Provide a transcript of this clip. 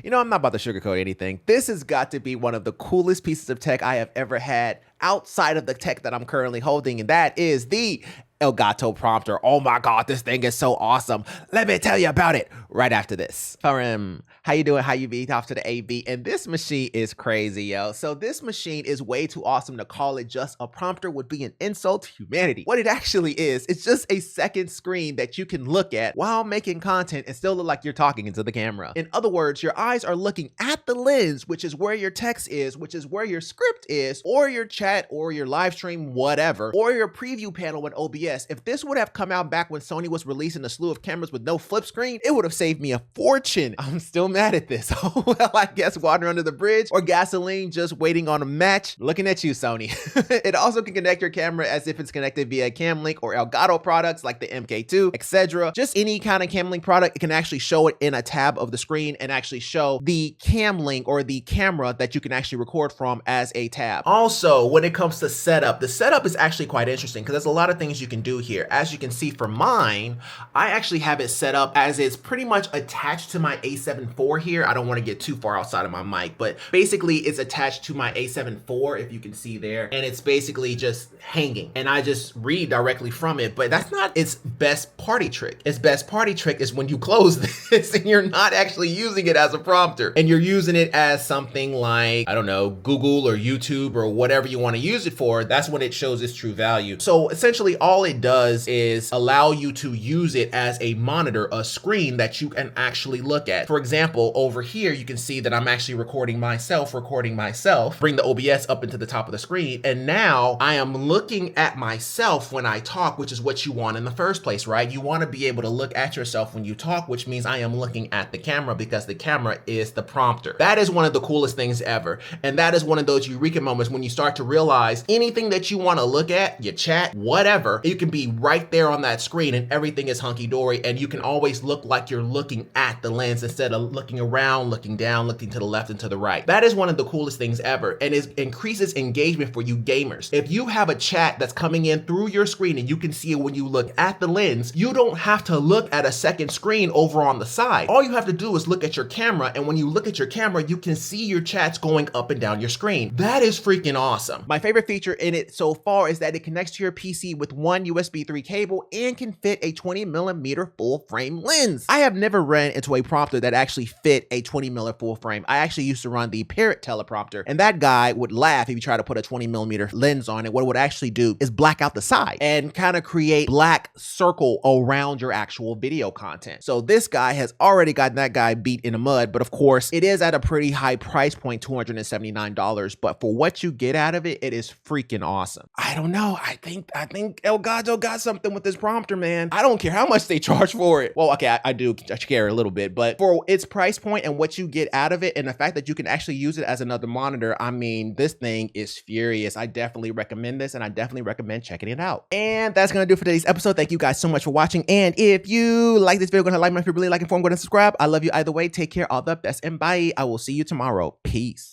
You know, I'm not about to sugarcoat anything. This has got to be one of the coolest pieces of tech I have ever had outside of the tech that I'm currently holding, and that is the Elgato prompter. Oh my God, this thing is so awesome. Let me tell you about it right after this. How you doing? How you be? Off to the AB. And this machine is crazy, yo. So this machine is way too awesome to call it just a prompter would be an insult to humanity. What it actually is, it's just a second screen that you can look at while making content and still look like you're talking into the camera. In other words, your eyes are looking at the lens, which is where your text is, which is where your script is, or your chat, or your live stream, whatever, or your preview panel in OBS. If this would have come out back when Sony was releasing a slew of cameras with no flip screen, it would have saved me a fortune. I'm still mad at this. Well, I guess water under the bridge or gasoline just waiting on a match. Looking at you, Sony. It also can connect your camera as if it's connected via Camlink or Elgato products like the MK2, etc. Just any kind of Camlink product, it can actually show it in a tab of the screen and actually show the Camlink or the camera that you can actually record from as a tab. Also, when it comes to setup, the setup is actually quite interesting because there's a lot of things you can do here. As you can see for mine, I actually have it set up as it's pretty much attached to my A7 IV here. I don't want to get too far outside of my mic, but basically it's attached to my A7 IV, if you can see there, and it's basically just hanging. And I just read directly from it, but that's not its best party trick. Its best party trick is when you close this and you're not actually using it as a prompter and you're using it as something like, I don't know, Google or YouTube or whatever you want to use it for. That's when it shows its true value. So essentially all it does is allow you to use it as a monitor, a screen that you can actually look at. For example, over here, you can see that I'm actually recording myself, bring the OBS up into the top of the screen. And now I am looking at myself when I talk, which is what you want in the first place, right? You want to be able to look at yourself when you talk, which means I am looking at the camera because the camera is the prompter. That is one of the coolest things ever. And that is one of those eureka moments when you start to realize anything that you want to look at, your chat, whatever, you can be right there on that screen and everything is hunky-dory and you can always look like you're looking at the lens instead of looking around, looking down, looking to the left and to the right. That is one of the coolest things ever, and it increases engagement for you gamers. If you have a chat that's coming in through your screen and you can see it when you look at the lens, you don't have to look at a second screen over on the side. All you have to do is look at your camera, and when you look at your camera, you can see your chats going up and down your screen. That is freaking awesome. My favorite feature in it so far is that it connects to your PC with one USB 3 cable and can fit a 20mm full frame lens. I have never ran into a prompter that actually fit a 20mm full frame. I actually used to run the Parrot teleprompter, and that guy would laugh if you try to put a 20mm lens on it. What it would actually do is black out the side and kind of create black circle around your actual video content. So this guy has already gotten that guy beat in the mud, but of course it is at a pretty high price point, $279, but for what you get out of it, it is freaking awesome. I don't know. I think Elgato got something with this prompter, man. I don't care how much they charge for it. Well, okay, I do care a little bit, but for its price point and what you get out of it and the fact that you can actually use it as another monitor, I mean, this thing is furious. I definitely recommend this, and I definitely recommend checking it out. And that's gonna do it for today's episode. Thank you guys so much for watching. And if you like this video, go ahead and like me. If you're really liking for, go ahead and subscribe. I love you either way. Take care. All the best, and bye. I will see you tomorrow. Peace.